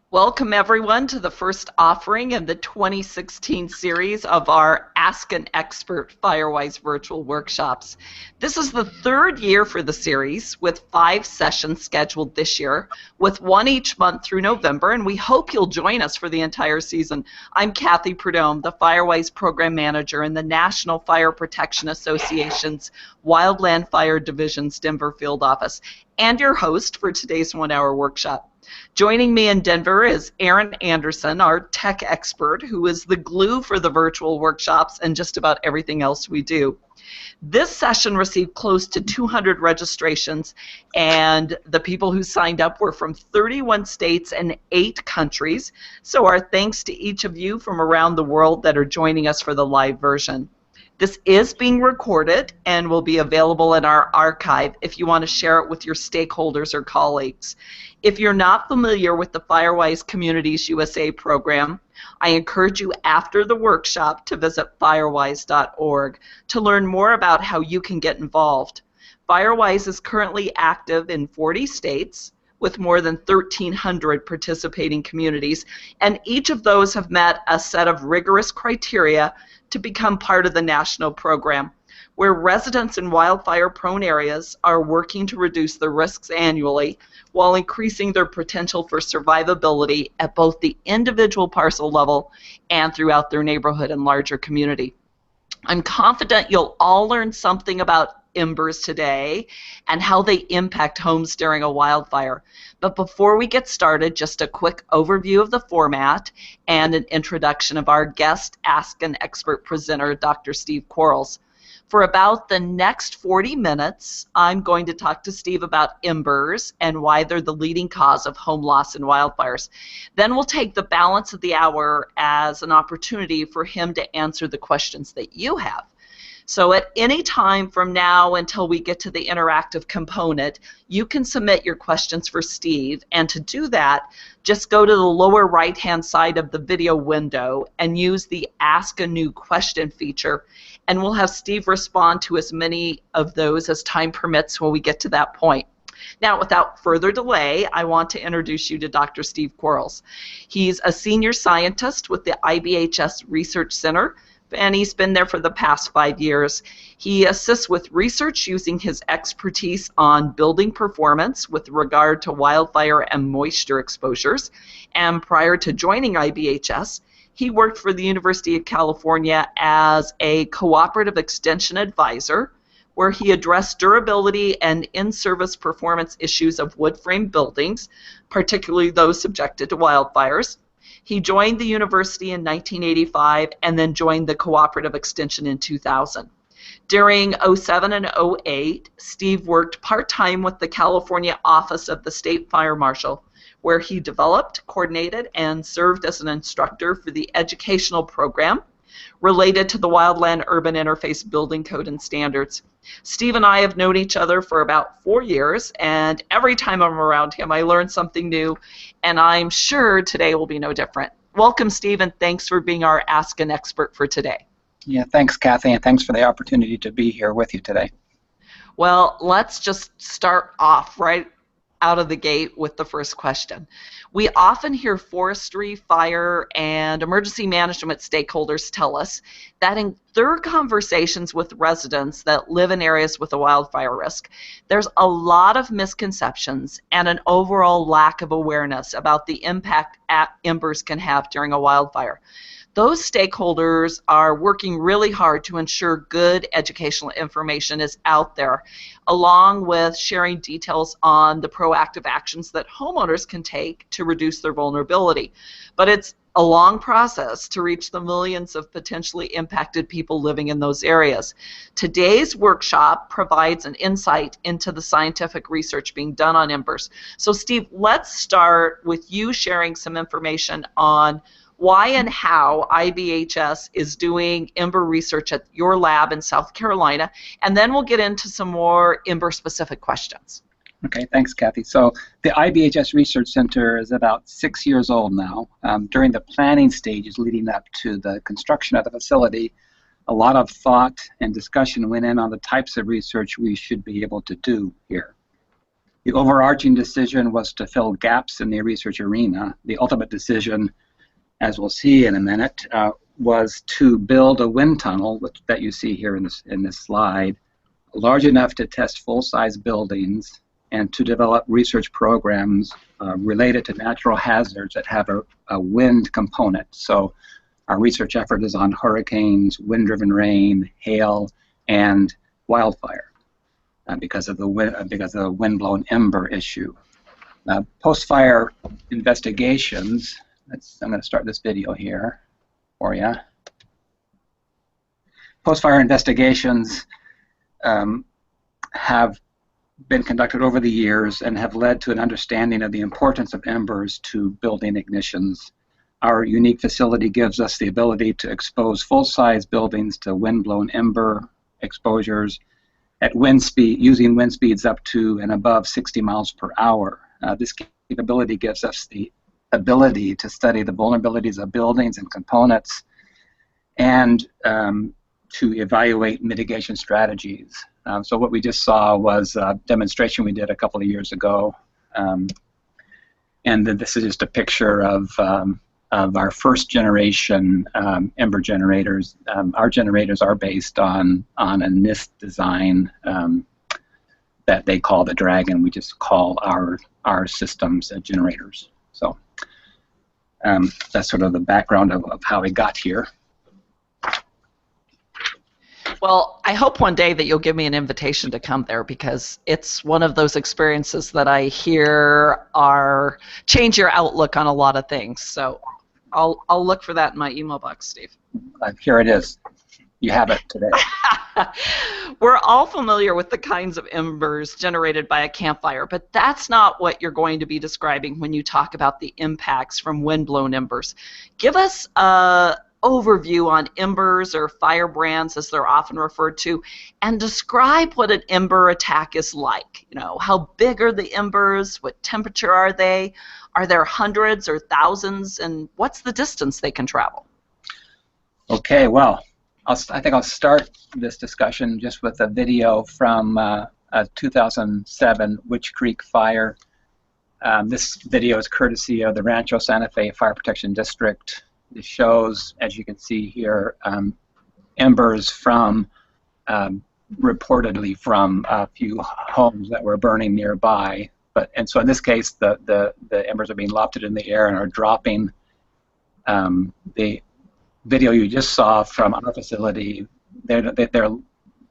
Welcome everyone to the first offering in the 2016 series of our Ask an Expert Firewise virtual workshops. This is the third year for the series with 5 sessions scheduled this year, with one each month through November, and we hope you'll join us for the entire season. I'm Kathy Prudhomme, the Firewise Program Manager in the National Fire Protection Association's Wildland Fire Division's Denver Field Office, and your host for today's one-hour workshop. Joining me in Denver is Aaron Anderson, our tech expert, who is the glue for the virtual workshops and just about everything else we do. This session received close to 200 registrations, and the people who signed up were from 31 states and 8 countries. So our thanks to each of you from around the world that are joining us for the live version. This is being recorded and will be available in our archive if you want to share it with your stakeholders or colleagues. If you're not familiar with the Firewise Communities USA program, I encourage you after the workshop to visit firewise.org to learn more about how you can get involved. Firewise is currently active in 40 states with more than 1,300 participating communities, and each of those have met a set of rigorous criteria to become part of the national program, where residents in wildfire-prone areas are working to reduce the risks annually while increasing their potential for survivability at both the individual parcel level and throughout their neighborhood and larger community. I'm confident you'll all learn something about Embers today and how they impact homes during a wildfire. But before we get started, just a quick overview of the format and an introduction of our guest Ask an Expert presenter, Dr. Steve Quarles. For about the next 40 minutes, I'm going to talk to Steve about embers and why they're the leading cause of home loss in wildfires. Then we'll take the balance of the hour as an opportunity for him to answer the questions that you have. So at any time from now until we get to the interactive component, you can submit your questions for Steve, and to do that, just go to the lower right-hand side of the video window and use the Ask a New Question feature, and we'll have Steve respond to as many of those as time permits when we get to that point. Now, without further delay, I want to introduce you to Dr. Steve Quarles. He's a senior scientist with the IBHS Research Center, and he's been there for the past 5 years. He assists with research using his expertise on building performance with regard to wildfire and moisture exposures. And prior to joining IBHS, he worked for the University of California as a cooperative extension advisor, where he addressed durability and in-service performance issues of wood frame buildings, particularly those subjected to wildfires. He joined the university in 1985 and then joined the cooperative extension in 2000. During 07 and 08, Steve worked part-time with the California Office of the State Fire Marshal, where he developed, coordinated, and served as an instructor for the educational program related to the Wildland Urban Interface Building Code and Standards. Steve and I have known each other for about 4 years, and every time I'm around him, I learn something new, and I'm sure today will be no different. Welcome, Steve, and thanks for being our Ask an Expert for today. Yeah, thanks, Kathy, and thanks for the opportunity to be here with you today. Well, let's just start off right out of the gate with the first question. We often hear forestry, fire, and emergency management stakeholders tell us that in their conversations with residents that live in areas with a wildfire risk, there's a lot of misconceptions and an overall lack of awareness about the impact embers can have during a wildfire. Those stakeholders are working really hard to ensure good educational information is out there, along with sharing details on the proactive actions that homeowners can take to reduce their vulnerability. But it's a long process to reach the millions of potentially impacted people living in those areas. Today's workshop provides an insight into the scientific research being done on embers. So Steve, let's start with you sharing some information on why and how IBHS is doing Ember research at your lab in South Carolina, and then we'll get into some more Ember-specific questions. Okay, thanks, Kathy. So the IBHS Research Center is about 6 years old now. During the planning stages leading up to the construction of the facility, a lot of thought and discussion went in on the types of research we should be able to do here. The overarching decision was to fill gaps in the research arena. The ultimate decision, as we'll see in a minute, was to build a wind tunnel that you see here in this slide, large enough to test full-size buildings and to develop research programs related to natural hazards that have a wind component. So our research effort is on hurricanes, wind-driven rain, hail, and wildfire because of the wind-blown ember issue. Post-fire investigations. I'm going to start this video here for you. Post-fire investigations have been conducted over the years and have led to an understanding of the importance of embers to building ignitions. Our unique facility gives us the ability to expose full-size buildings to wind-blown ember exposures at wind speed, using wind speeds up to and above 60 miles per hour. This capability gives us the ability to study the vulnerabilities of buildings and components and to evaluate mitigation strategies. So what we just saw was a demonstration we did a couple of years ago, and then this is just a picture of our first generation Ember generators. Our generators are based on a NIST design that they call the Dragon. We just call our systems generators. So that's sort of the background of how we got here. Well, I hope one day that you'll give me an invitation to come there, because it's one of those experiences that I hear are change your outlook on a lot of things. So I'll look for that in my email box, Steve. Here it is. You have it today. We're all familiar with the kinds of embers generated by a campfire, but that's not what you're going to be describing when you talk about the impacts from wind-blown embers. Give us a overview on embers, or firebrands as they're often referred to, and describe what an ember attack is like. You know, how big are the embers? What temperature are they? Are there hundreds or thousands? And what's the distance they can travel? Okay, well, I think I'll start this discussion just with a video from a 2007 Witch Creek fire. This video is courtesy of the Rancho Santa Fe Fire Protection District. It shows, as you can see here, embers from, reportedly from a few homes that were burning nearby. And so in this case, the embers are being lofted in the air and are dropping. The video you just saw from our facility, they're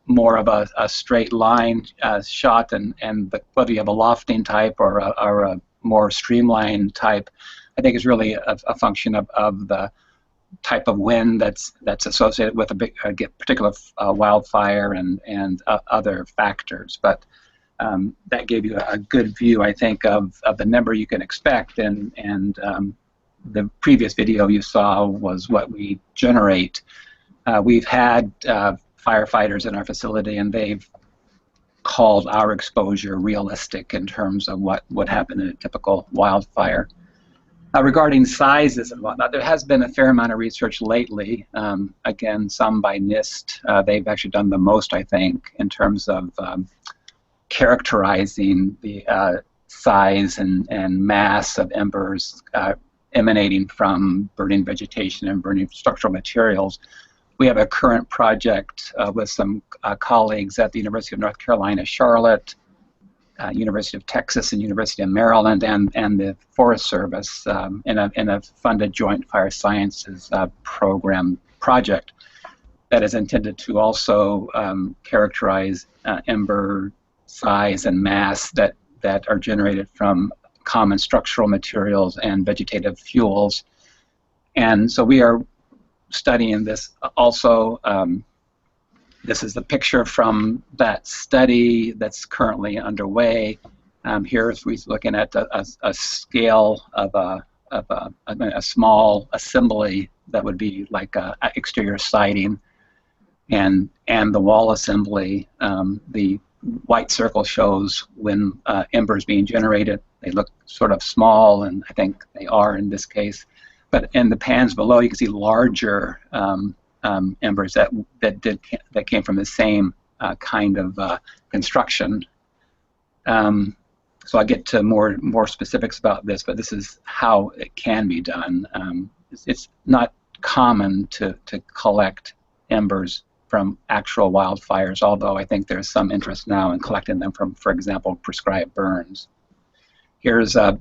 more of a straight line shot, and whether you have a lofting type or a more streamlined type, I think is really a function of the type of wind that's associated with a particular wildfire and other factors. But that gave you a good view, I think, of the number you can expect, and the previous video you saw was what we generate. We've had firefighters in our facility, and they've called our exposure realistic in terms of what would happen in a typical wildfire. Regarding sizes and whatnot, there has been a fair amount of research lately, again, some by NIST. They've actually done the most, I think, in terms of characterizing the size and mass of embers emanating from burning vegetation and burning structural materials. We have a current project with some colleagues at the University of North Carolina, Charlotte, University of Texas, and University of Maryland, and the Forest Service in a funded joint fire sciences project that is intended to also characterize ember size and mass that are generated from common structural materials and vegetative fuels. And so we are studying this also. This is the picture from that study that's currently underway. Here we're looking at a scale of a small assembly that would be like a exterior siding, and the wall assembly. The white circle shows when embers being generated. They look sort of small, and I think they are in this case. But in the pans below, you can see larger embers that came from the same kind of construction. So I'll get to more specifics about this, but this is how it can be done. It's not common to collect embers from actual wildfires, although I think there's some interest now in collecting them from, for example, prescribed burns. Here's a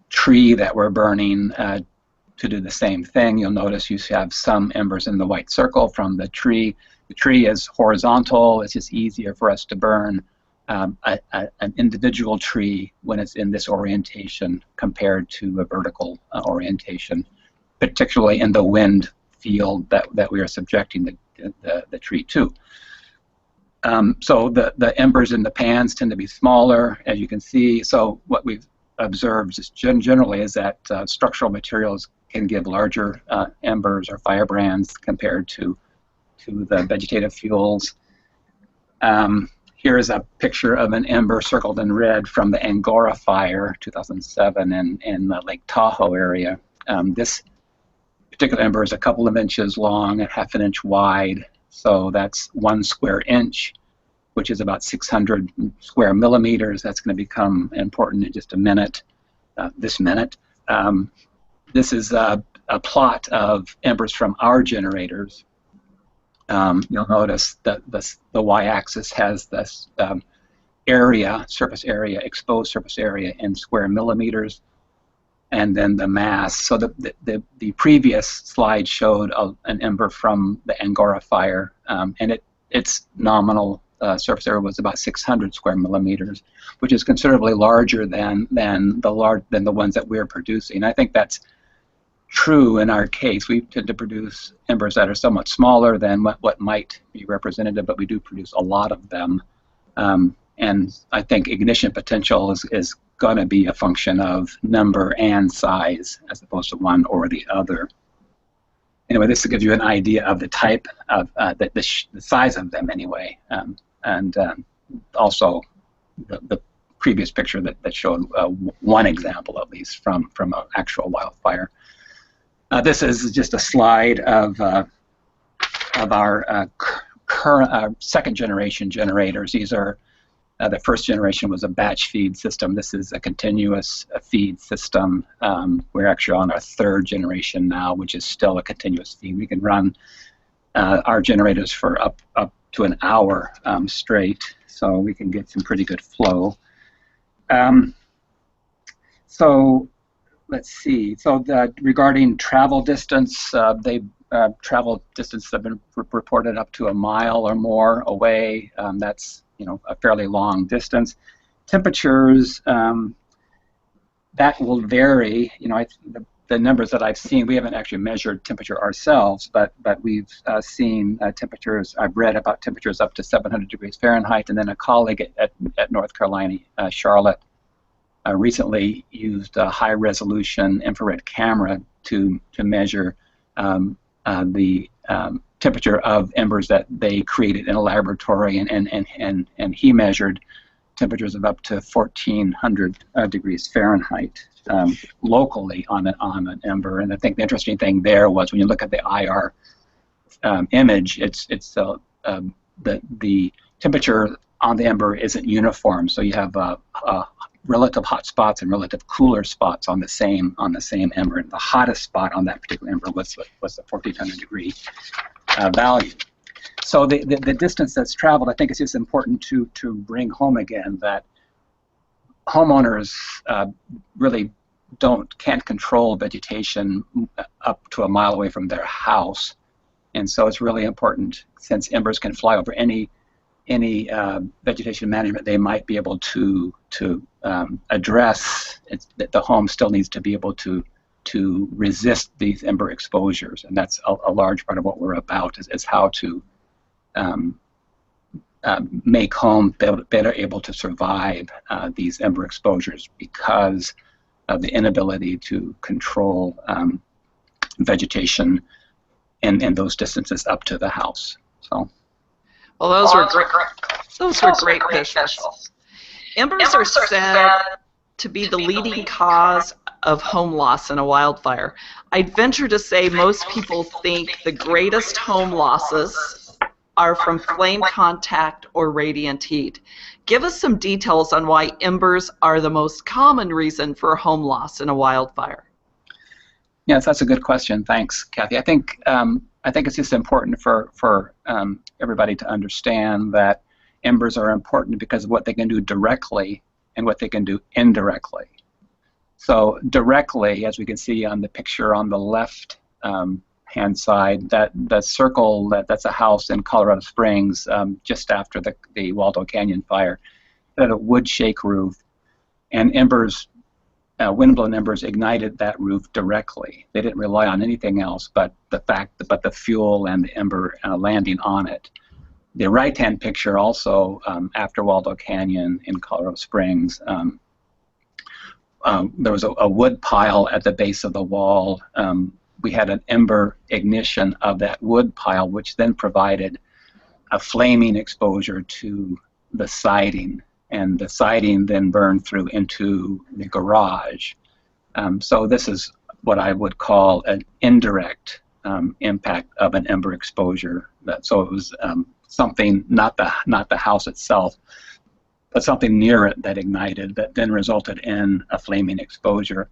tree that we're burning to do the same thing. You'll notice you have some embers in the white circle from the tree. The tree is horizontal. It's just easier for us to burn an individual tree when it's in this orientation compared to a vertical orientation, particularly in the wind field that we are subjecting the tree to. So the embers in the pans tend to be smaller, as you can see. So what we've observed just generally is that structural materials can give larger embers or firebrands compared to the vegetative fuels. Here is a picture of an ember circled in red from the Angora fire, 2007, in the Lake Tahoe area. This particular ember is a couple of inches long and half an inch wide, so that's 1 square inch, which is about 600 square millimeters. That's going to become important in just a minute, this minute. This is a plot of embers from our generators. You'll notice that the y-axis has this surface area, exposed surface area in square millimeters, and then the mass. So the previous slide showed an ember from the Angora fire, and its nominal surface area was about 600 square millimeters, which is considerably larger than the ones that we're producing. I think that's true in our case. We tend to produce embers that are somewhat smaller than what might be representative, but we do produce a lot of them. And I think ignition potential is going to be a function of number and size as opposed to one or the other. Anyway, this gives you an idea of the type of the size of them anyway, and also the previous picture that showed one example at least from an actual wildfire. This is just a slide of our current second generation generators. These are the first generation was a batch feed system. This is a continuous feed system. We're actually on our third generation now, which is still a continuous feed. We can run our generators for up to an hour straight, so we can get some pretty good flow. So let's see. So regarding travel distance, travel distance have been reported up to a mile or more away. That's a fairly long distance. Temperatures, that will vary. The numbers that I've seen, we haven't actually measured temperature ourselves, but we've seen temperatures. I've read about temperatures up to 700 degrees Fahrenheit, and then a colleague at North Carolina, Charlotte, recently used a high-resolution infrared camera to measure the temperature of embers that they created in a laboratory, and he measured temperatures of up to 1,400 degrees Fahrenheit locally on an ember. And I think the interesting thing there was when you look at the IR image, it's the temperature on the ember isn't uniform. So you have relative hot spots and relative cooler spots on the same ember. And the hottest spot on that particular ember was the 1,400 degree value. So the distance that's traveled, I think it's just important to bring home again that homeowners really can't control vegetation up to a mile away from their house, and so it's really important, since embers can fly over any vegetation management they might be able to address. The home still needs to be able to resist these ember exposures, and that's a large part of what we're about, is how to make homes better able to survive these ember exposures because of the inability to control vegetation in those distances up to the house. So, well, those were great visuals. Embers are said to be the leading cause of home loss in a wildfire. I'd venture to say most people think the greatest home losses are from flame contact or radiant heat. Give us some details on why embers are the most common reason for home loss in a wildfire. Yes, that's a good question. Thanks, Kathy. I think it's just important for everybody to understand that embers are important because of what they can do directly and what they can do indirectly. So directly, as we can see on the picture on the left hand side, that the circle, that's a house in Colorado Springs just after the Waldo Canyon fire. It had a wood shake roof, and embers, windblown embers ignited that roof directly. They didn't rely on anything else but the fuel and the ember landing on it. The right-hand picture also after Waldo Canyon in Colorado Springs, there was a wood pile at the base of the wall. We had an ember ignition of that wood pile, which then provided a flaming exposure to the siding, and the siding then burned through into the garage. So this is what I would call an indirect impact of an ember exposure. So it was something, not the house itself, but something near it that ignited, that then resulted in a flaming exposure.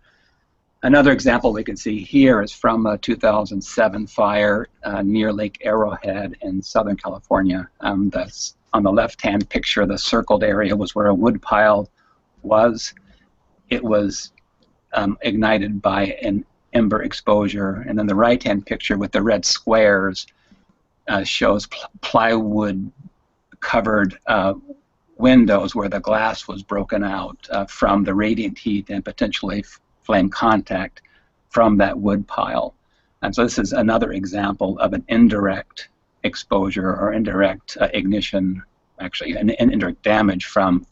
Another example we can see here is from a 2007 fire near Lake Arrowhead in Southern California. That's on the left-hand picture. The circled area was where a wood pile was. It was ignited by an ember exposure. And then the right-hand picture with the red squares shows plywood-covered windows where the glass was broken out from the radiant heat and potentially flame contact from that wood pile. And so this is another example of an indirect exposure or indirect ignition, actually an indirect damage from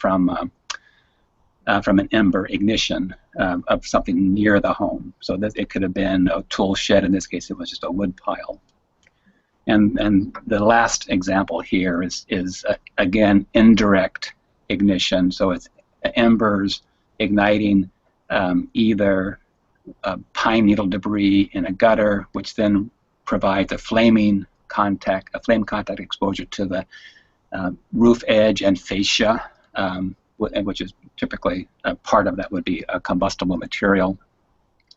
an ember ignition of something near the home. So that it could have been a tool shed. In this case, it was just a wood pile. And the last example here is again indirect ignition. So it's embers igniting either pine needle debris in a gutter, which then provides a flame contact exposure to the roof edge and fascia, which is typically part of that would be a combustible material.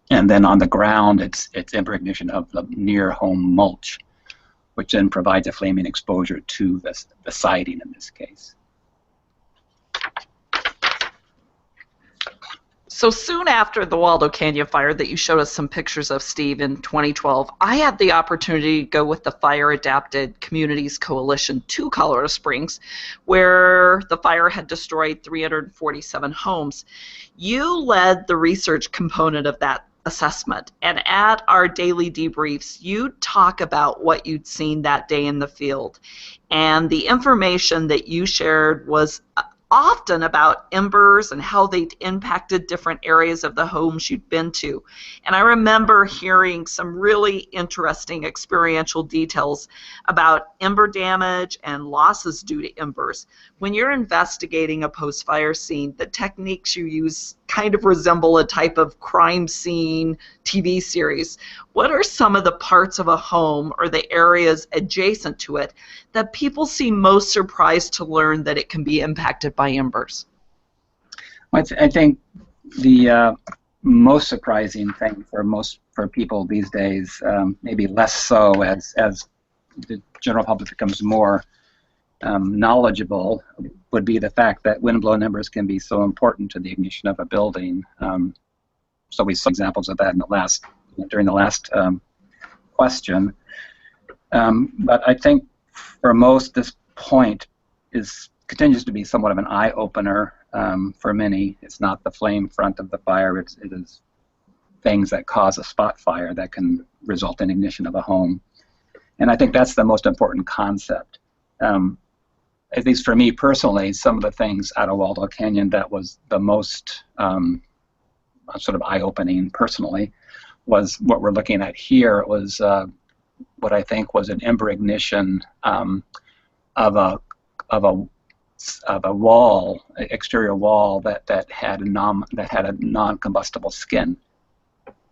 And then on the ground, it's ember ignition of the near home mulch, which then provides a flaming exposure to the siding in this case. So soon after the Waldo Canyon fire that you showed us some pictures of, Steve, in 2012, I had the opportunity to go with the Fire Adapted Communities Coalition to Colorado Springs, where the fire had destroyed 347 homes. You led the research component of that assessment, and at our daily debriefs, you talk about what you'd seen that day in the field. And the information that you shared was often about embers and how they'd impacted different areas of the homes you'd been to. And I remember hearing some really interesting experiential details about ember damage and losses due to embers. When you're investigating a post-fire scene, the techniques you use kind of resemble a type of crime scene TV series. What are some of the parts of a home or the areas adjacent to it that people seem most surprised to learn that it can be impacted by embers? Well, I think the most surprising thing for people these days, maybe less so as the general public becomes more knowledgeable, would be the fact that windblown embers can be so important to the ignition of a building. So we saw examples of that during the last question. But I think for most, this point continues to be somewhat of an eye-opener for many. It's not the flame front of the fire. It is things that cause a spot fire that can result in ignition of a home. And I think that's the most important concept. At least for me personally, some of the things out of Waldo Canyon that was the most sort of eye-opening personally was what we're looking at here. It was what I think was an ember ignition of a wall, exterior wall that had a non-combustible skin.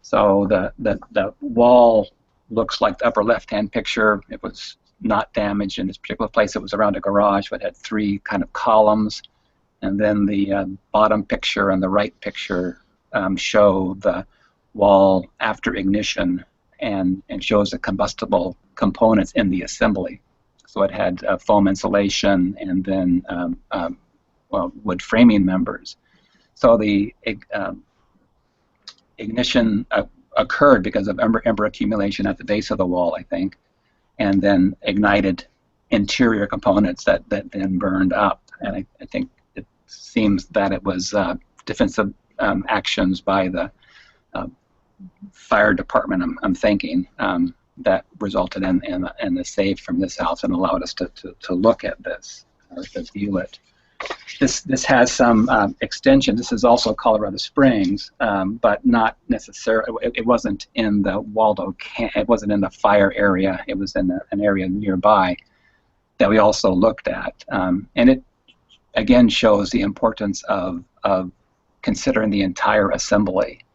So the wall looks like the upper left-hand picture. It was not damaged in this particular place. It was around a garage, but had three kind of columns And then the bottom picture and the right picture show the wall after ignition and shows the combustible components in the assembly. So it had foam insulation and then wood framing members. So the ignition occurred because of ember accumulation at the base of the wall, I think, and then ignited interior components that then burned up. And I think it seems that it was defensive actions by the fire department, I'm thinking, that resulted in the save from this house and allowed us to look at this, or to view it. This has some extension. This is also Colorado Springs, but not necessarily. It wasn't in the Waldo. It wasn't in the fire area. It was in an area nearby that we also looked at, and it again shows the importance of considering the entire assembly.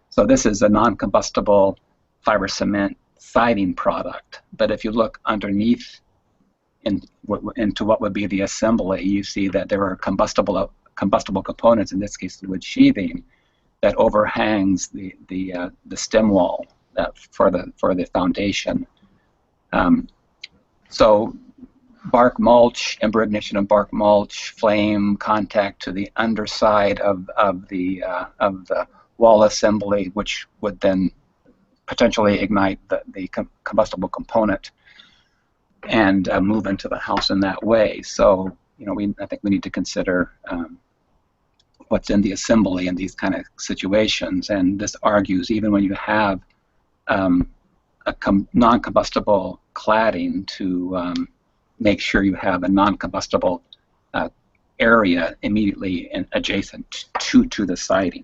So this is a non-combustible fiber cement siding product, but if you look underneath into what would be the assembly, you see that there are combustible components, in this case the wood sheathing, that overhangs the stem wall for the foundation. So bark mulch, ember ignition of bark mulch, flame contact to the underside of the wall assembly, which would then potentially ignite the combustible component and move into the house in that way. So, I think we need to consider what's in the assembly in these kind of situations. And this argues even when you have a non-combustible cladding to make sure you have a non-combustible area immediately adjacent to the siding.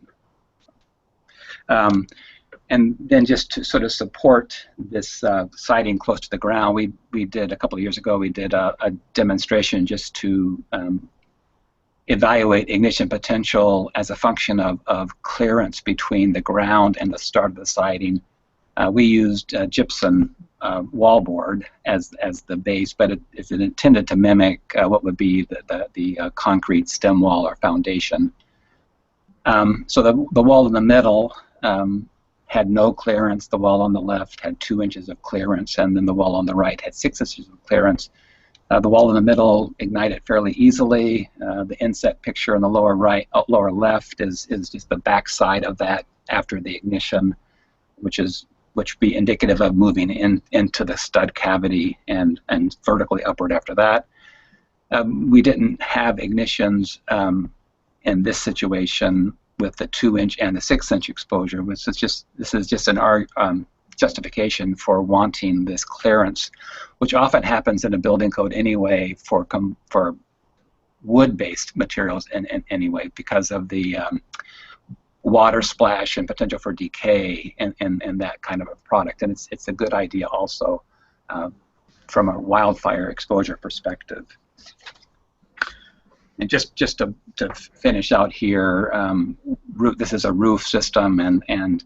And then just to sort of support this siding close to the ground, we did a couple of years ago, we did a demonstration just to evaluate ignition potential as a function of clearance between the ground and the start of the siding. We used gypsum wallboard as the base, but it's intended to mimic what would be the concrete stem wall or foundation. So the wall in the middle had no clearance. The wall on the left had 2 inches of clearance, and then the wall on the right had 6 inches of clearance. The wall in the middle ignited fairly easily. The inset picture in the lower left is just the back side of that after the ignition, which would be indicative of moving into the stud cavity and vertically upward after that. We didn't have ignitions in this situation with the 2-inch and the 6-inch exposure, which is just an justification for wanting this clearance, which often happens in a building code anyway for wood-based materials anyway, because of the water splash and potential for decay and that kind of a product. And it's a good idea also from a wildfire exposure perspective. And just to finish out here, this is a roof system, and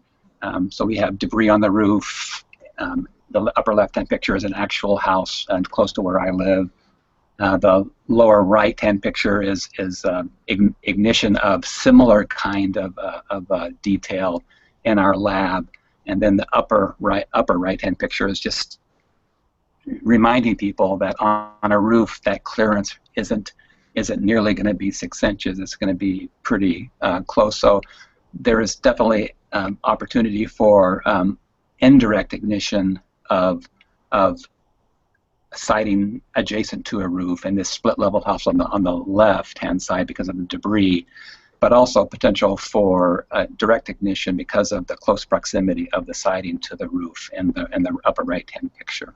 so we have debris on the roof. The upper left-hand picture is an actual house and close to where I live. The lower right-hand picture is ignition of similar kind of detail in our lab, and then the upper right-hand picture is just reminding people that on a roof that clearance isn't nearly going to be 6 inches. It's going to be pretty close. So there is definitely opportunity for indirect ignition of siding adjacent to a roof in this split level house on the left hand side because of the debris, but also potential for direct ignition because of the close proximity of the siding to the roof in the upper right hand picture.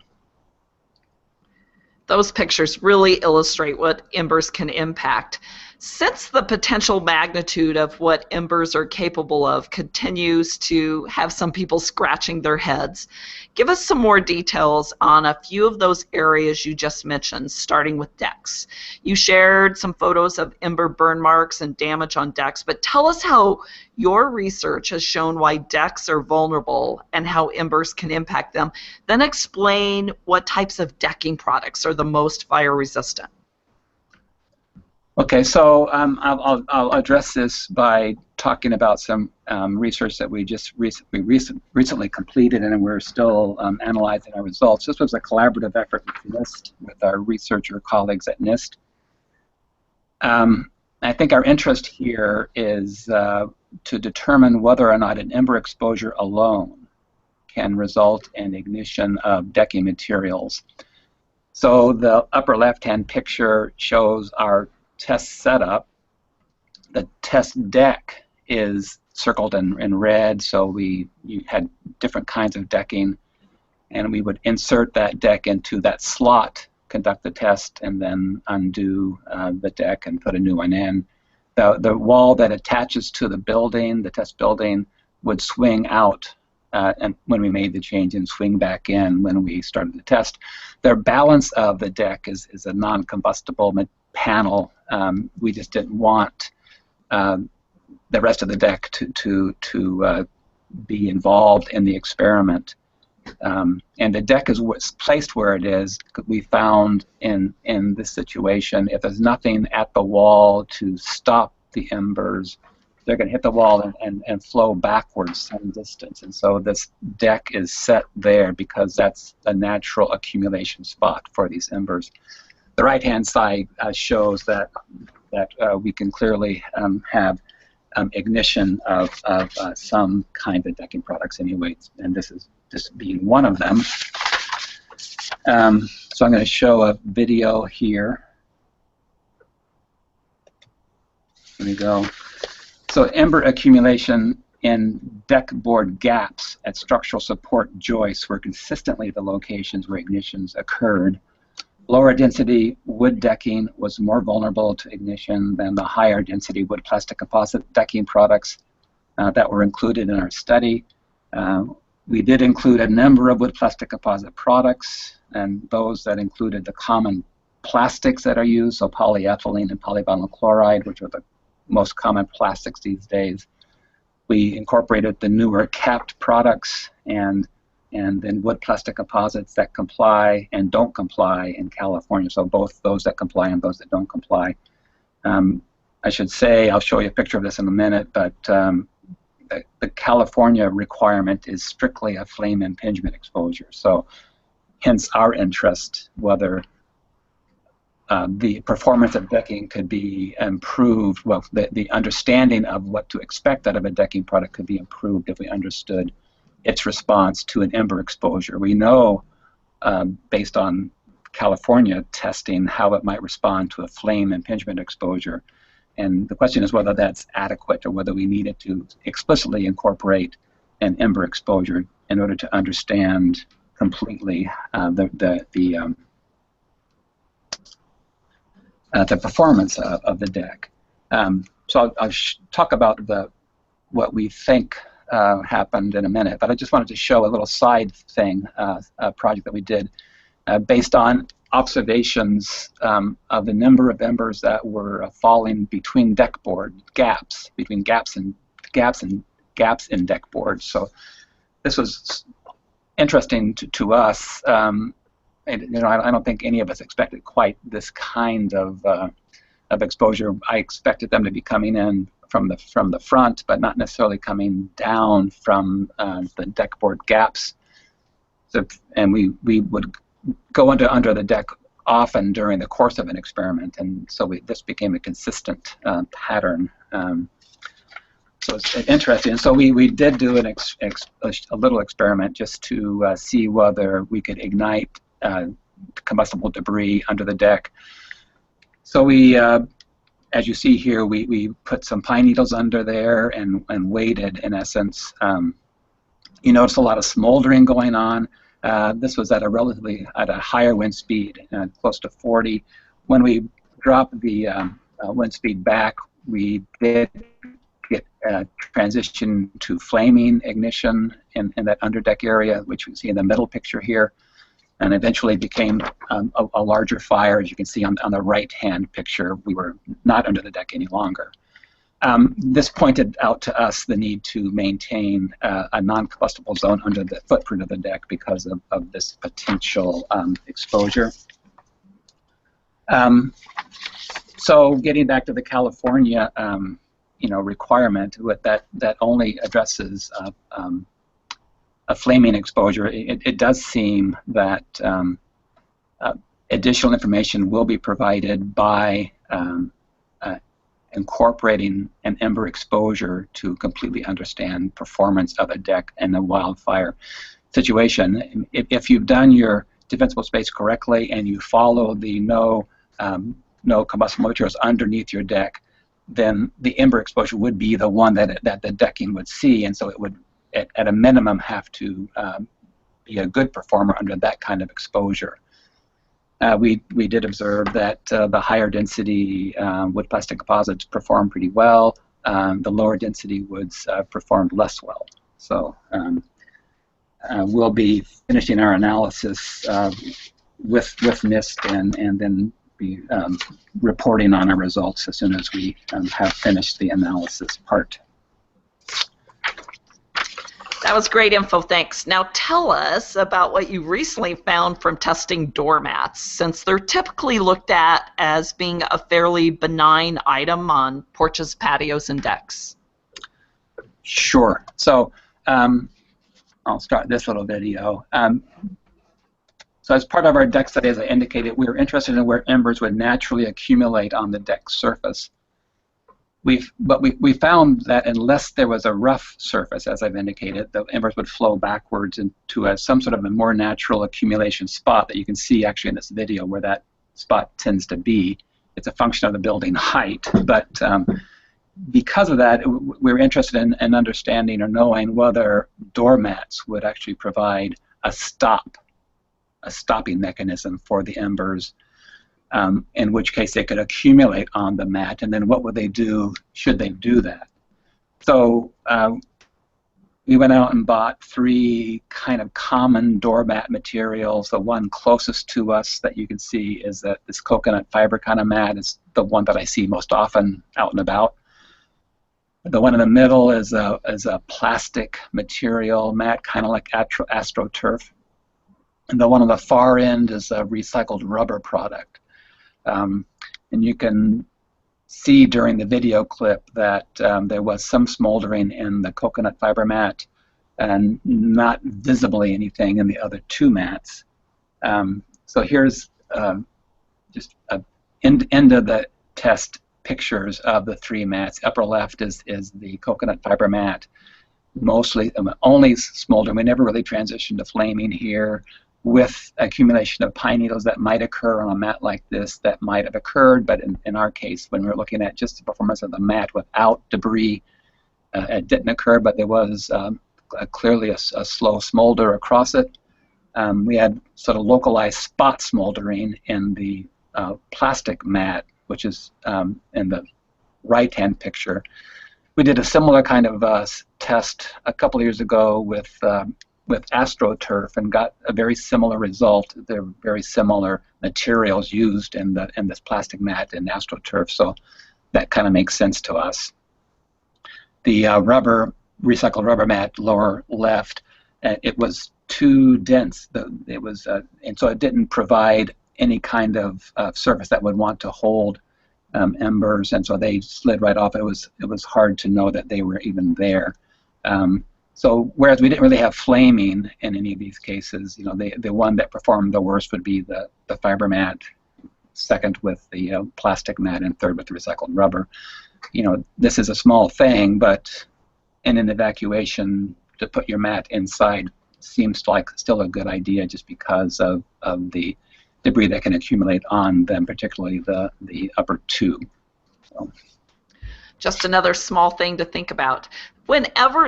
Those pictures really illustrate what embers can impact. Since the potential magnitude of what embers are capable of continues to have some people scratching their heads, give us some more details on a few of those areas you just mentioned, starting with decks. You shared some photos of ember burn marks and damage on decks, but tell us how your research has shown why decks are vulnerable and how embers can impact them. Then explain what types of decking products are the most fire resistant. Okay, so I'll address this by talking about some research that we just recently completed, and we're still analyzing our results. This was a collaborative effort with NIST, with our researcher colleagues at NIST. I think our interest here is to determine whether or not an ember exposure alone can result in ignition of decking materials. So the upper left-hand picture shows our test setup. The test deck is circled in red, so you had different kinds of decking, and we would insert that deck into that slot, conduct the test, and then undo the deck and put a new one in. The wall that attaches to the building, the test building, would swing out and when we made the change, and swing back in when we started the test. The balance of the deck is a non-combustible panel. We just didn't want the rest of the deck to be involved in the experiment. And the deck is placed where it is. We found in this situation, if there's nothing at the wall to stop the embers, they're going to hit the wall and flow backwards some distance. And so this deck is set there because that's a natural accumulation spot for these embers. The right-hand side shows that we can clearly have ignition of some kind of decking products anyway, and this is just being one of them. So I'm going to show a video here. Here we go. So ember accumulation in deck board gaps at structural support joists were consistently the locations where ignitions occurred. Lower density wood decking was more vulnerable to ignition than the higher density wood plastic composite decking products that were included in our study. We did include a number of wood plastic composite products, and those that included the common plastics that are used, so polyethylene and polyvinyl chloride, which are the most common plastics these days. We incorporated the newer capped products and then wood plastic composites that comply and don't comply in California, so both those that comply and those that don't comply. I should say, I'll show you a picture of this in a minute, but the California requirement is strictly a flame impingement exposure, so hence our interest, whether the performance of decking could be improved. Well, the understanding of what to expect out of a decking product could be improved if we understood its response to an ember exposure. We know, based on California testing, how it might respond to a flame impingement exposure. And the question is whether that's adequate or whether we needed to explicitly incorporate an ember exposure in order to understand completely the performance of the deck. So I'll talk about what we think happened in a minute, but I just wanted to show a little side thing, a project that we did based on observations of the number of embers that were falling between deck board gaps, between gaps in deck boards. So this was interesting to us. And, you know, I don't think any of us expected quite this kind of exposure. I expected them to be coming in from the front, but not necessarily coming down from the deck board gaps. So, and we would go under the deck often during the course of an experiment, and so this became a consistent pattern. So it's interesting. And so we did do a little experiment just to see whether we could ignite combustible debris under the deck. So we, as you see here, we put some pine needles under there and waited, in essence. You notice a lot of smoldering going on. This was at a higher wind speed, close to 40. When we dropped the wind speed back, we did get transition to flaming ignition in that underdeck area, which we see in the middle picture here, and eventually became a larger fire. As you can see on the right-hand picture, we were not under the deck any longer. This pointed out to us the need to maintain a non-combustible zone under the footprint of the deck because of this potential exposure. So getting back to the California, requirement with that only addresses a flaming exposure, it does seem that additional information will be provided by incorporating an Ember exposure to completely understand performance of a deck in a wildfire situation. If you've done your defensible space correctly and you follow the no combustible materials underneath your deck, then the Ember exposure would be the one that the decking would see, and so it would, at a minimum, have to be a good performer under that kind of exposure. We did observe that the higher density wood plastic composites performed pretty well. The lower density woods performed less well. So we'll be finishing our analysis with NIST and then be reporting on our results as soon as we have finished the analysis part. That was great info, thanks. Now tell us about what you recently found from testing doormats, since they're typically looked at as being a fairly benign item on porches, patios, and decks. Sure. So I'll start this little video. So as part of our deck study, as I indicated, we were interested in where embers would naturally accumulate on the deck surface. But we found that unless there was a rough surface, as I've indicated, the embers would flow backwards into some sort of a more natural accumulation spot that you can see actually in this video where that spot tends to be. It's a function of the building height, but because of that, we're interested in understanding or knowing whether doormats would actually provide a stopping mechanism for the embers, in which case they could accumulate on the mat, and then what would they do should they do that? So we went out and bought 3 kind of common doormat materials. The one closest to us that you can see is that this coconut fiber kind of mat is the one that I see most often out and about. The one in the middle is a plastic material mat, kind of like AstroTurf. And the one on the far end is a recycled rubber product. And you can see during the video clip that there was some smoldering in the coconut fiber mat and not visibly anything in the other 2 mats. So here's just an end of the test pictures of the 3 mats. Upper left is the coconut fiber mat, mostly only smoldering. We never really transitioned to flaming here, with accumulation of pine needles that might occur on a mat like this that might have occurred, but in our case, when we were looking at just the performance of the mat without debris, it didn't occur, but there was clearly a slow smolder across it. We had sort of localized spot smoldering in the plastic mat, which is in the right-hand picture. We did a similar kind of test a couple of years ago with AstroTurf and got a very similar result. They're very similar materials used in this plastic mat in AstroTurf, so that kind of makes sense to us. The recycled rubber mat, lower left, it was too dense. And so it didn't provide any kind of surface that would want to hold embers, and so they slid right off. It was hard to know that they were even there. So whereas we didn't really have flaming in any of these cases, the one that performed the worst would be the fiber mat, second with the plastic mat, and third with the recycled rubber. This is a small thing, but in an evacuation, to put your mat inside seems like still a good idea, just because of the debris that can accumulate on them, particularly the upper 2. So. Just another small thing to think about.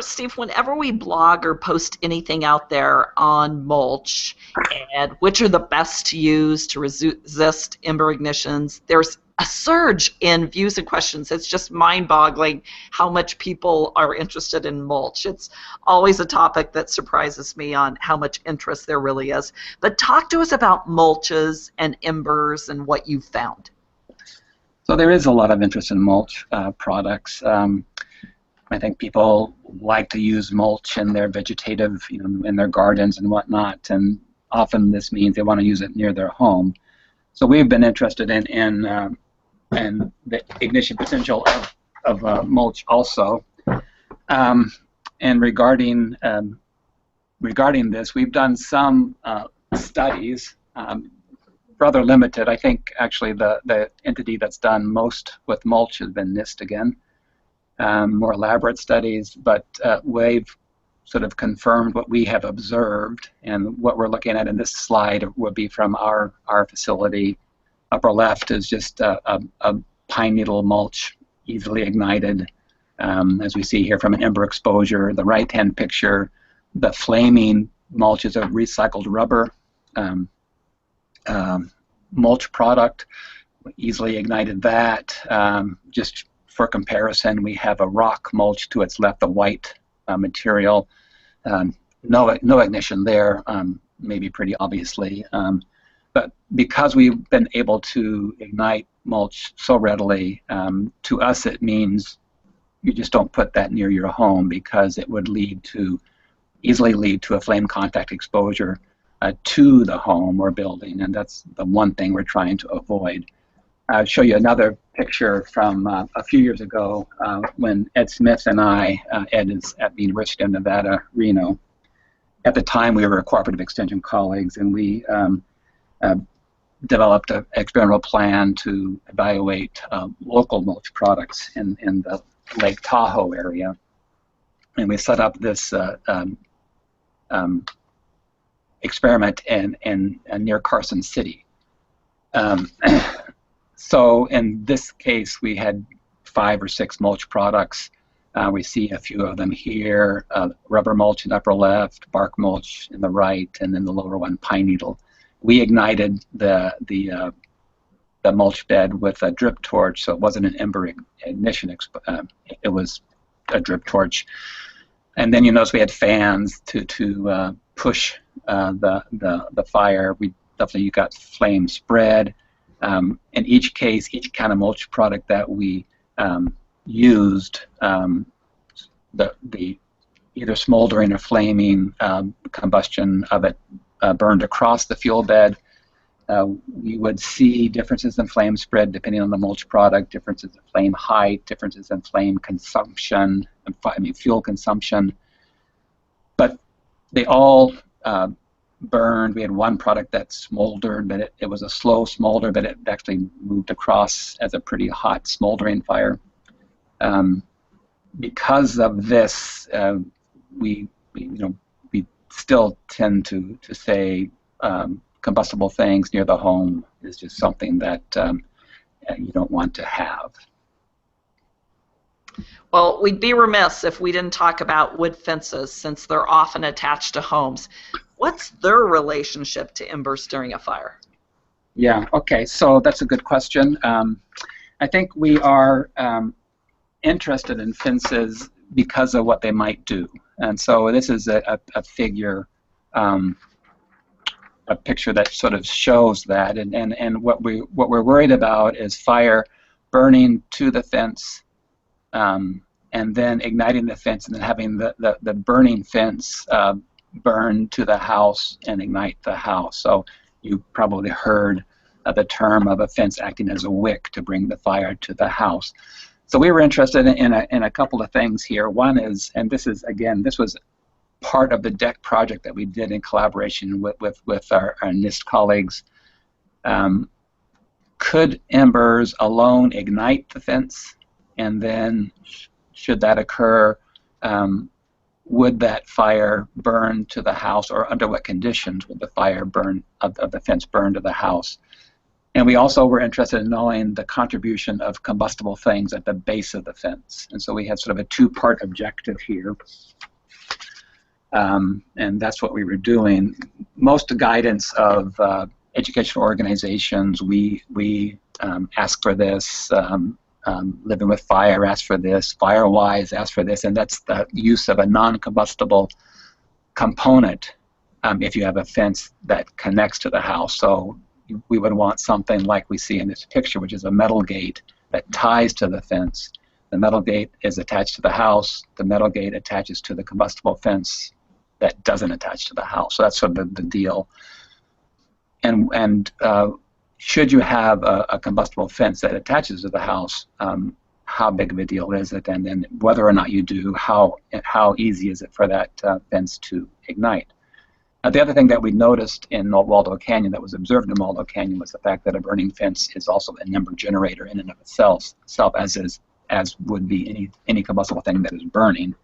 Steve, whenever we blog or post anything out there on mulch and which are the best to use to resist ember ignitions, there's a surge in views and questions. It's just mind-boggling how much people are interested in mulch. It's always a topic that surprises me on how much interest there really is. But talk to us about mulches and embers and what you've found. So there is a lot of interest in mulch products. I think people like to use mulch in their vegetative, in their gardens and whatnot, and often this means they want to use it near their home. So we've been interested in the ignition potential of mulch also. And regarding this, we've done some studies, rather limited. I think actually the entity that's done most with mulch has been NIST again. More elaborate studies, but we've sort of confirmed what we have observed, and what we're looking at in this slide would be from our facility. Upper left is just a pine needle mulch, easily ignited, as we see here from an Ember Exposure. The right-hand picture, the flaming mulch is a recycled rubber mulch product. We easily ignited that. Just for comparison, we have a rock mulch to its left, the white material. No ignition there, maybe pretty obviously. But because we've been able to ignite mulch so readily, to us it means you just don't put that near your home, because it would easily lead to a flame contact exposure to the home or building, and that's the one thing we're trying to avoid. I'll show you another picture from a few years ago when Ed Smith and I, Ed is at the University of Nevada, Reno. At the time we were cooperative extension colleagues, and we developed an experimental plan to evaluate local mulch products in the Lake Tahoe area. And we set up this experiment in near Carson City. So in this case, we had 5 or 6 mulch products. We see a few of them here: rubber mulch in the upper left, bark mulch in the right, and then the lower one, pine needle. We ignited the mulch bed with a drip torch, so it wasn't an ember ignition. It was a drip torch. And then you notice we had fans to push the fire. You got flame spread. In each case, each kind of mulch product that we used, the either smoldering or flaming combustion of it burned across the fuel bed. We would see differences in flame spread depending on the mulch product, differences in flame height, differences in flame consumption, fuel consumption. But they all burned. We had one product that smoldered, but it was a slow smolder, but it actually moved across as a pretty hot smoldering fire. Because of this, we still tend to say combustible things near the home is just something that you don't want to have. Well, we'd be remiss if we didn't talk about wood fences, since they're often attached to homes. What's their relationship to embers during a fire? Yeah, okay, so that's a good question. I think we are interested in fences because of what they might do. And so this is a figure, a picture that sort of shows that. And what we're worried about is fire burning to the fence, and then igniting the fence, and then having the burning fence burn to the house and ignite the house. So you probably heard the term of a fence acting as a wick to bring the fire to the house. So we were interested in a couple of things here. One is, and this is, again, this was part of the deck project that we did in collaboration with our NIST colleagues. Could embers alone ignite the fence? And then, should that occur, would that fire burn to the house, or under what conditions would the fire burn of the fence burn to the house? And we also were interested in knowing the contribution of combustible things at the base of the fence. And so we had sort of a two-part objective here. And that's what we were doing. Most guidance of educational organizations, we ask for this. Living with Fire asked for this. Firewise asked for this. And that's the use of a non-combustible component if you have a fence that connects to the house. So we would want something like we see in this picture, which is a metal gate that ties to the fence. The metal gate is attached to the house. The metal gate attaches to the combustible fence that doesn't attach to the house. So that's sort of the deal. And should you have a combustible fence that attaches to the house, how big of a deal is it, and then whether or not you do, how easy is it for that fence to ignite. The other thing that we noticed in Waldo Canyon, that was observed in Waldo Canyon, was the fact that a burning fence is also an ember generator in and of itself, as would be any combustible thing that is burning.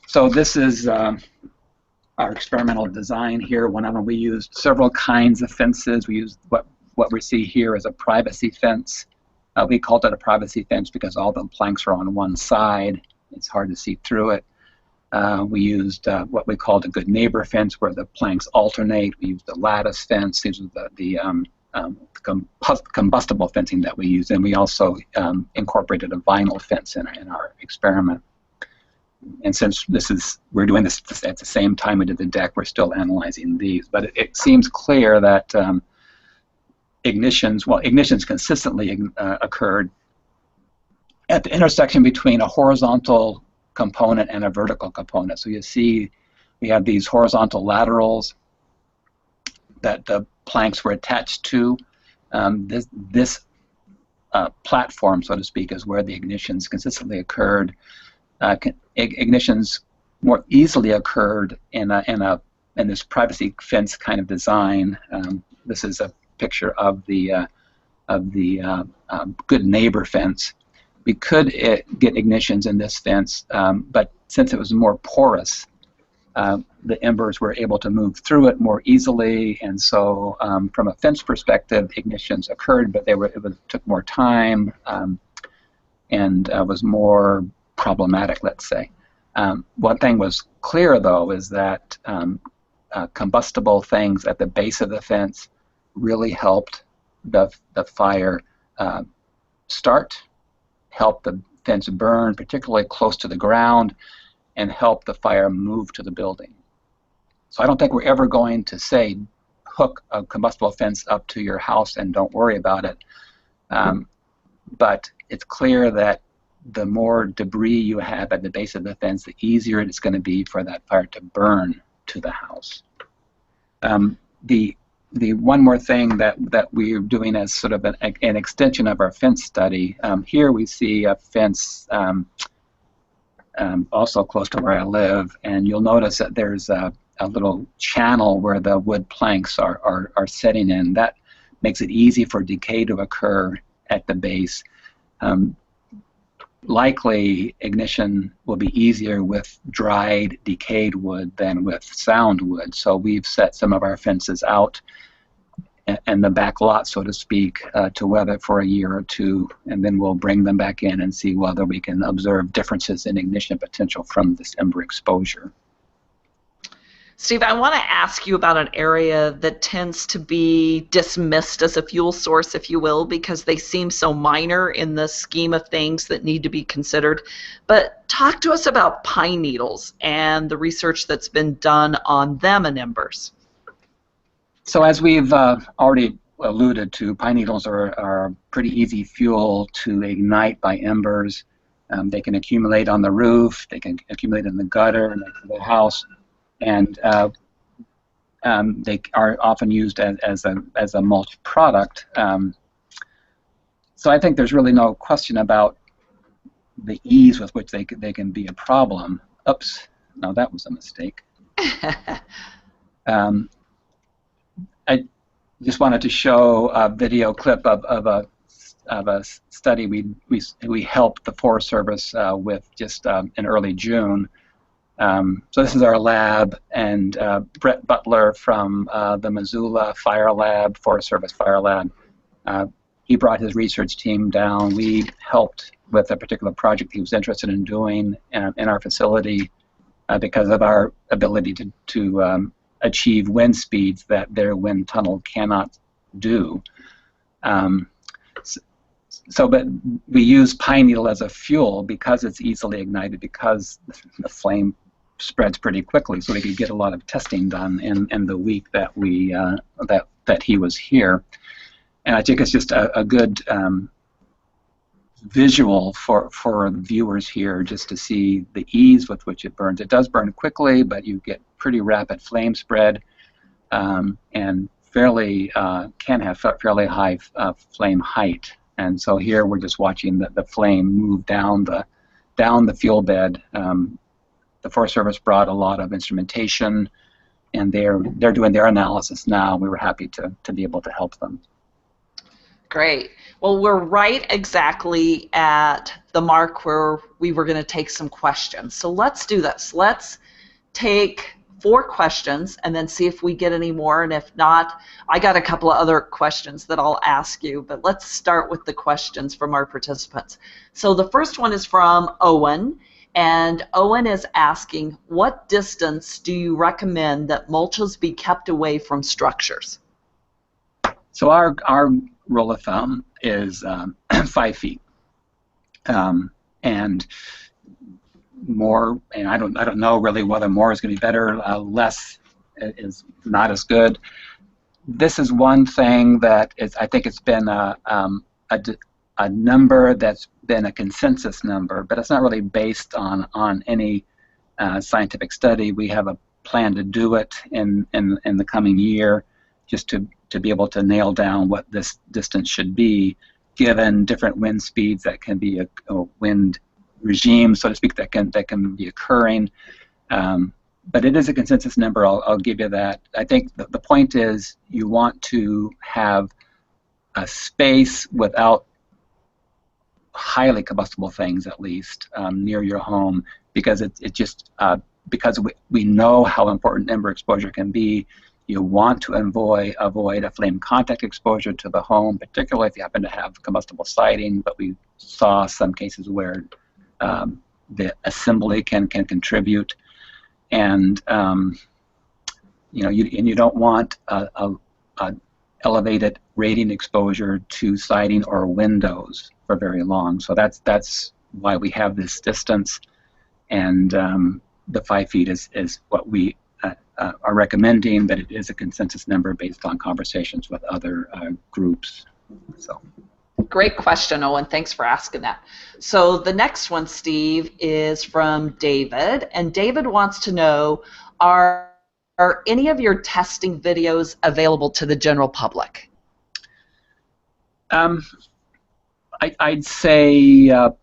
So this is our experimental design here. One of them, we used several kinds of fences. We used what we see here as a privacy fence. We called it a privacy fence because all the planks are on one side. It's hard to see through it. We used what we called a good neighbor fence, where the planks alternate. We used a lattice fence. These are the combustible fencing that we used, and we also incorporated a vinyl fence in our experiment. And since we're doing this at the same time we did the deck, we're still analyzing these. But it seems clear that ignitions consistently occurred at the intersection between a horizontal component and a vertical component. So you see we have these horizontal laterals that the planks were attached to. This platform, so to speak, is where the ignitions consistently occurred. Ignitions more easily occurred in this privacy fence kind of design. This is a picture of the good neighbor fence. We could get ignitions in this fence, but since it was more porous, the embers were able to move through it more easily, and so from a fence perspective, ignitions occurred, but it took more time and was more problematic, let's say. One thing was clear, though, is that combustible things at the base of the fence really helped the fire start, helped the fence burn, particularly close to the ground, and help the fire move to the building. So I don't think we're ever going to say, hook a combustible fence up to your house and don't worry about it. But it's clear that the more debris you have at the base of the fence, the easier it's going to be for that fire to burn to the house. The one more thing that we're doing as sort of an extension of our fence study, here we see a fence also close to where I live, and you'll notice that there's a little channel where the wood planks are setting in. That makes it easy for decay to occur at the base. Likely ignition will be easier with dried, decayed wood than with sound wood. So we've set some of our fences out in the back lot, so to speak, to weather for a year or two, and then we'll bring them back in and see whether we can observe differences in ignition potential from this ember exposure. Steve, I want to ask you about an area that tends to be dismissed as a fuel source, if you will, because they seem so minor in the scheme of things that need to be considered. But talk to us about pine needles and the research that's been done on them in embers. So as we've already alluded to, pine needles are a pretty easy fuel to ignite by embers. They can accumulate on the roof, they can accumulate in the gutter, in the house, and they are often used as a mulch product. So I think there's really no question about the ease with which they can be a problem. Oops, no, that was a mistake. I just wanted to show a video clip of a study we helped the Forest Service with just in early June. So this is our lab, and Brett Butler from the Missoula Fire Lab, Forest Service Fire Lab, he brought his research team down. We helped with a particular project he was interested in doing in our facility because of our ability to achieve wind speeds that their wind tunnel cannot do. But we use pine needle as a fuel because it's easily ignited, because the flame spreads pretty quickly, so we could get a lot of testing done in the week that we that he was here. And I think it's just a good visual for viewers here, just to see the ease with which it burns. It does burn quickly, but you get pretty rapid flame spread, and fairly can have fairly high flame height, and so here we're just watching the flame move down the fuel bed. The Forest Service brought a lot of instrumentation, and they're doing their analysis now. We were happy to be able to help them. Great. Well, we're right exactly at the mark where we were going to take some questions. So let's do this. Let's take 4 questions and then see if we get any more. And if not, I got a couple of other questions that I'll ask you. But let's start with the questions from our participants. So the first one is from Owen. And Owen is asking, what distance do you recommend that mulches be kept away from structures? So our rule of thumb is 5 feet, and more. And I don't know really whether more is going to be better. Less is not as good. This is one thing that I think it's been a number that's been a consensus number, but it's not really based on any scientific study. We have a plan to do it in the coming year, just to be able to nail down what this distance should be, given different wind speeds that can be a wind regime, so to speak, that can be occurring. But it is a consensus number. I'll give you that. I think the point is you want to have a space without highly combustible things, at least near your home, because because we know how important ember exposure can be. You want to avoid a flame contact exposure to the home, particularly if you happen to have combustible siding. But we saw some cases where the assembly can contribute, and you don't want a elevated radiant exposure to siding or windows for very long. So that's why we have this distance, and the 5 feet is what we are recommending, but it is a consensus number based on conversations with other groups. So. Great question, Owen. Thanks for asking that. So the next one, Steve, is from David, and David wants to know, are any of your testing videos available to the general public? I'd say the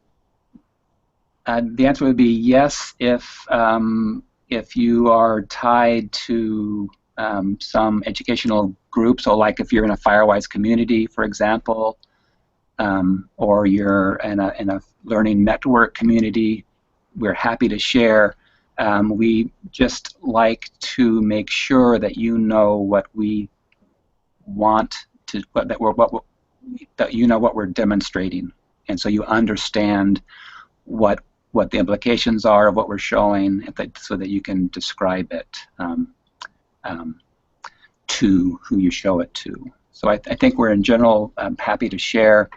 answer would be yes if you are tied to some educational group. So like if you're in a Firewise community, for example, or you're in a learning network community, we're happy to share. We just like to make sure that you know what we want to, that you know what we're demonstrating, and so you understand what the implications are of what we're showing, so that you can describe it to who you show it to. So I think we're in general happy to share,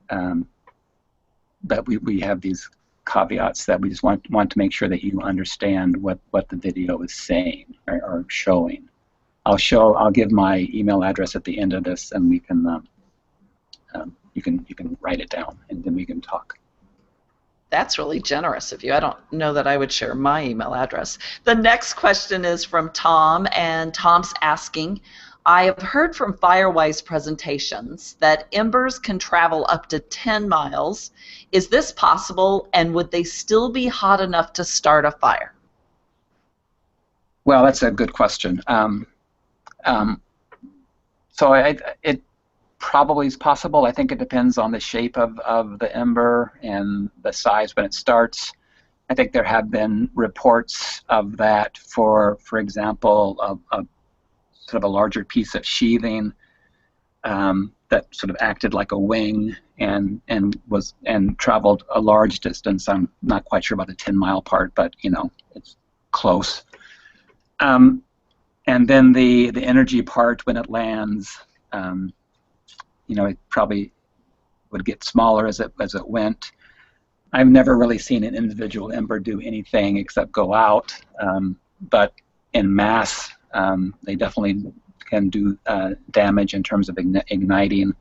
but we have these caveats that we just want to make sure that you understand what the video is saying or showing. I'll give my email address at the end of this, and we can you can write it down, and then we can talk. That's really generous of you. I don't know that I would share my email address. The next question is from Tom, and Tom's asking, I have heard from Firewise presentations that embers can travel up to 10 miles. Is this possible, and would they still be hot enough to start a fire? Well, that's a good question. So it probably is possible. I think it depends on the shape of the ember and the size when it starts. I think there have been reports of that for example, a sort of a larger piece of sheathing that sort of acted like a wing and traveled a large distance. I'm not quite sure about the 10-mile part, but it's close. And then the energy part when it lands. It probably would get smaller as it went. I've never really seen an individual ember do anything except go out, but in mass, they definitely can do damage in terms of igniting.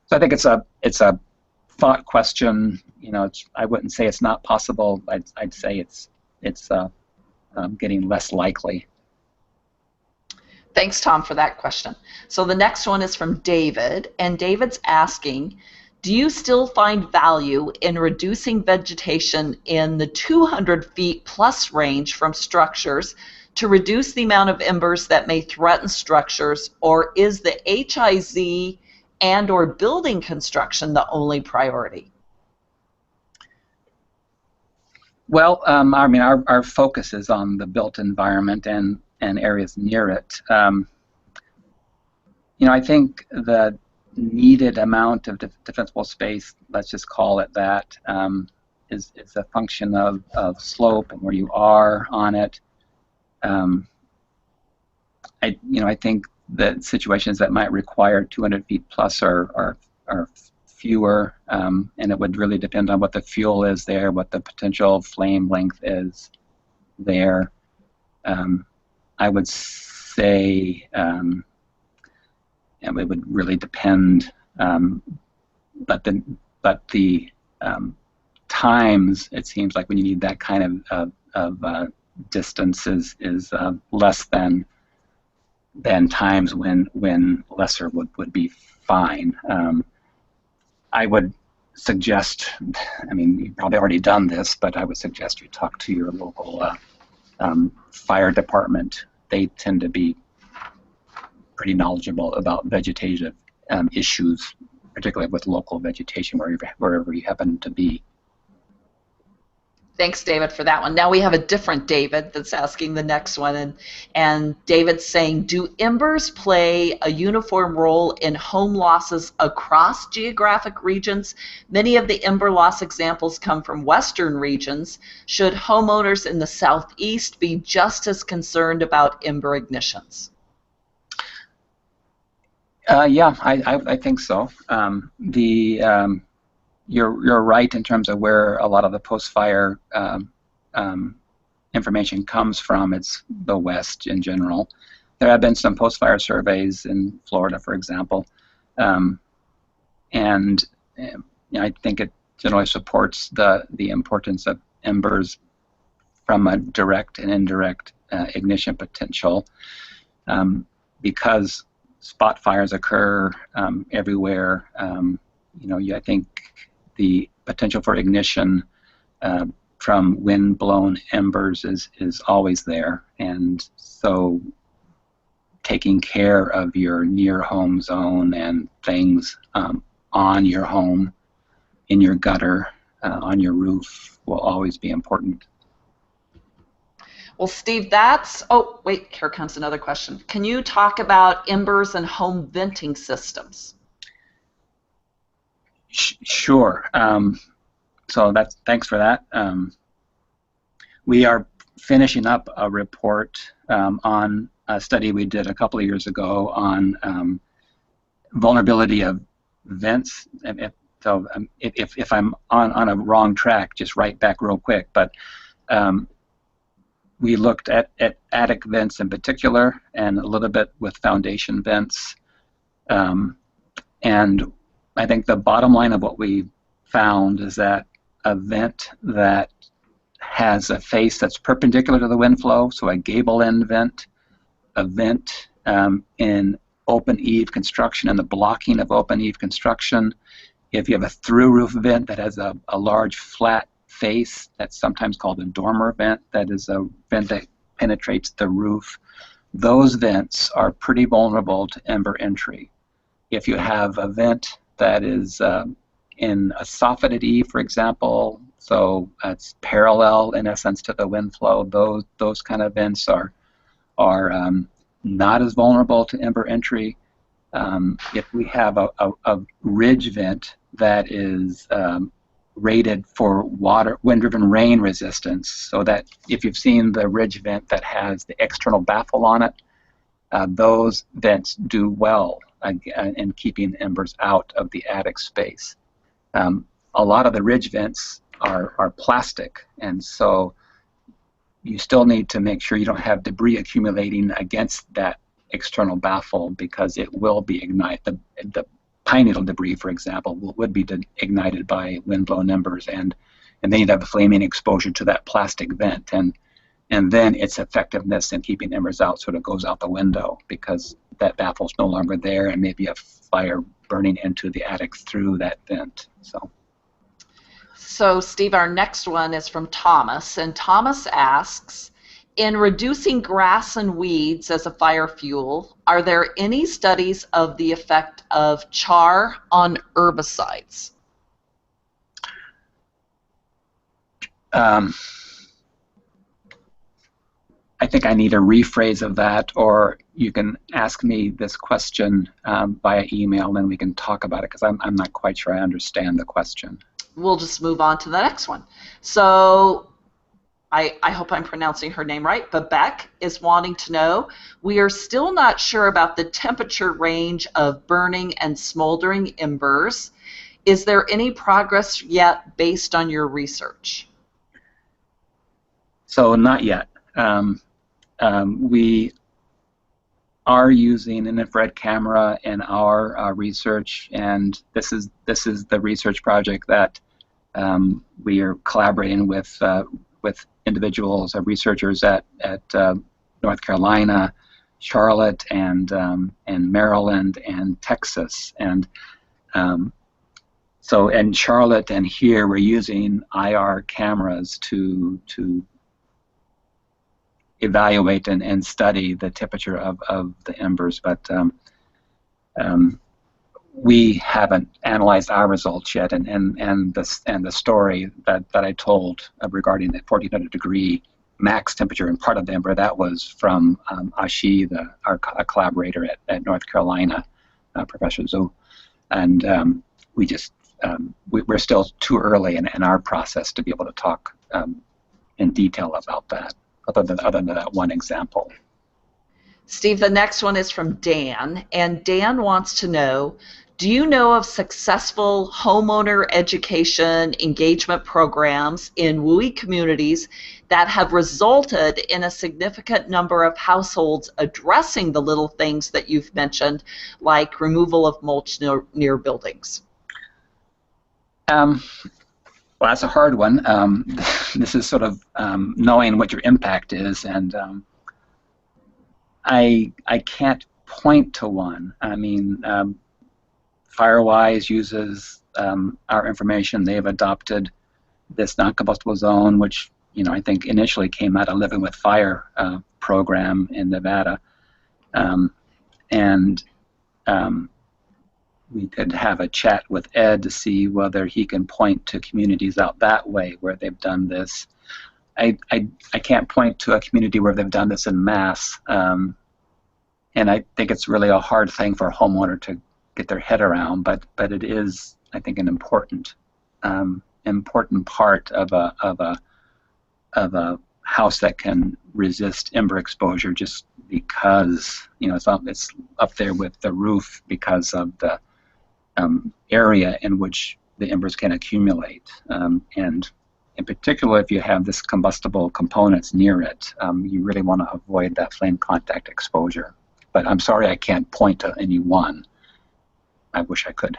So I think it's a thought question. I wouldn't say it's not possible. I'd say it's getting less likely. Thanks, Tom, for that question. So the next one is from David, and David's asking, do you still find value in reducing vegetation in the 200 feet plus range from structures to reduce the amount of embers that may threaten structures, or is the HIZ and or building construction the only priority? Well, I mean, our focus is on the built environment and areas near it. You know, I think the needed amount of defensible space, let's just call it that, is a function of slope and where you are on it. I think that situations that might require 200 feet plus are fewer, and it would really depend on what the fuel is there, what the potential flame length is there. I would say it would really depend, but the times, it seems like when you need that kind of distance is less than times when lesser would be fine. I would suggest, I mean, you've probably already done this, but I would suggest you talk to your local fire department. They tend to be pretty knowledgeable about vegetative issues, particularly with local vegetation wherever you happen to be. Thanks, David, for that one. Now we have a different David that's asking the next one, and David's saying, do embers play a uniform role in home losses across geographic regions? Many of the ember loss examples come from western regions. Should homeowners in the southeast be just as concerned about ember ignitions? Yeah, I think so. You're right in terms of where a lot of the post-fire information comes from. It's the West in general. There have been some post-fire surveys in Florida, for example, and I think it generally supports the importance of embers from a direct and indirect ignition potential, because spot fires occur everywhere. I think the potential for ignition from wind-blown embers is always there, and so taking care of your near-home zone and things on your home, in your gutter, on your roof will always be important. Well, Steve, oh, wait, here comes another question. Can you talk about embers and home venting systems? Sure. So thanks for that. We are finishing up a report on a study we did a couple of years ago on vulnerability of vents. If I'm on a wrong track, just write back real quick. But we looked at attic vents in particular, and a little bit with foundation vents. And I think the bottom line of what we found is that a vent that has a face that's perpendicular to the wind flow, so a gable end vent, a vent in open eave construction and the blocking of open eave construction. If you have a through roof vent that has a large flat face, that's sometimes called a dormer vent, that is a vent that penetrates the roof. Those vents are pretty vulnerable to ember entry. If you have a vent that is in a soffitted eave, for example, so it's parallel in essence to the wind flow, those kind of vents are not as vulnerable to ember entry. If we have a ridge vent that is rated for wind-driven rain resistance, so that if you've seen the ridge vent that has the external baffle on it, those vents do well in keeping embers out of the attic space. A lot of the ridge vents are plastic, and so you still need to make sure you don't have debris accumulating against that external baffle, because it will be ignited. The pine needle debris, for example, would be ignited by wind-blown embers, and then you'd have a flaming exposure to that plastic vent. And and then its effectiveness in keeping embers out sort of goes out the window because that baffle's no longer there, and maybe a fire burning into the attic through that vent. So, Steve, our next one is from Thomas, and Thomas asks, in reducing grass and weeds as a fire fuel, are there any studies of the effect of char on herbicides? I think I need a rephrase of that, or you can ask me this question via email, and we can talk about it, because I'm not quite sure I understand the question. We'll just move on to the next one. So I hope I'm pronouncing her name right, but Beck is wanting to know, we are still not sure about the temperature range of burning and smoldering embers. Is there any progress yet based on your research? So not yet. We are using an infrared camera in our research, and this is the research project that we are collaborating with individuals, researchers at North Carolina, Charlotte, and Maryland and Texas, and so in Charlotte and here we're using IR cameras to evaluate and study the temperature of the embers, but we haven't analyzed our results yet, and the story that I told regarding the 1400 degree max temperature in part of the ember, that was from Ashi, our collaborator at North Carolina, Professor Zhu, and we're still too early in our process to be able to talk in detail about that, other than that one example. Steve, the next one is from Dan, and Dan wants to know, do you know of successful homeowner education engagement programs in WUI communities that have resulted in a significant number of households addressing the little things that you've mentioned, like removal of mulch near buildings? Well, that's a hard one. This is sort of knowing what your impact is, and I can't point to one. I mean, Firewise uses our information. They've adopted this non-combustible zone, which I think initially came out of Living with Fire program in Nevada, and we could have a chat with Ed to see whether he can point to communities out that way where they've done this. I can't point to a community where they've done this en masse, and I think it's really a hard thing for a homeowner to get their head around, but it is, I think, an important part of a house that can resist ember exposure, just because it's up there with the roof because of the area in which the embers can accumulate, and in particular if you have this combustible components near it, you really want to avoid that flame contact exposure. But I'm sorry I can't point to any one. I wish I could.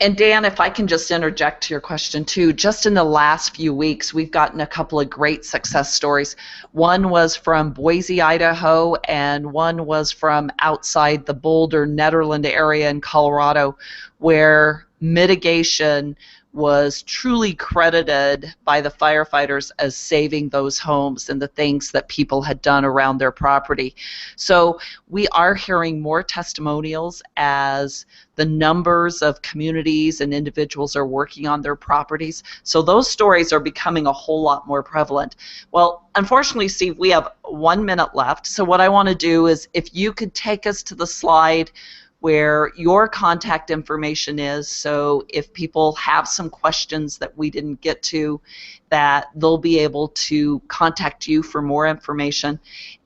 And Dan, if I can just interject to your question too, just in the last few weeks, we've gotten a couple of great success stories. One was from Boise, Idaho, and one was from outside the Boulder, Nederland area in Colorado, where mitigation was truly credited by the firefighters as saving those homes and the things that people had done around their property. So we are hearing more testimonials as the numbers of communities and individuals are working on their properties. So those stories are becoming a whole lot more prevalent. Well, unfortunately, Steve, we have 1 minute left. So what I want to do is if you could take us to the slide where your contact information is, so if people have some questions that we didn't get to, that they'll be able to contact you for more information.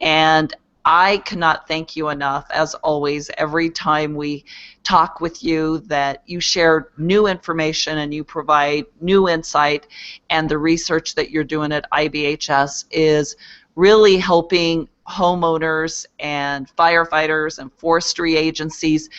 And I cannot thank you enough, as always, every time we talk with you, that you share new information and you provide new insight, and the research that you're doing at IBHS is really helping homeowners and firefighters and forestry agencies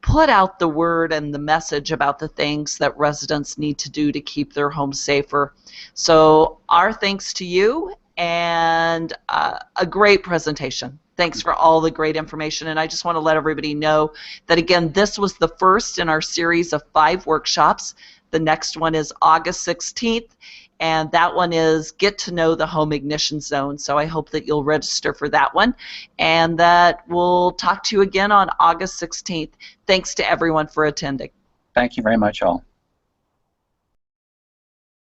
put out the word and the message about the things that residents need to do to keep their homes safer. So our thanks to you, and a great presentation. Thanks for all the great information, and I just want to let everybody know that, again, this was the first in our series of 5 workshops. The next one is August 16th, and that one is Get to Know the Home Ignition Zone. So I hope that you'll register for that one, and that we'll talk to you again on August 16th. Thanks to everyone for attending. Thank you very much, all.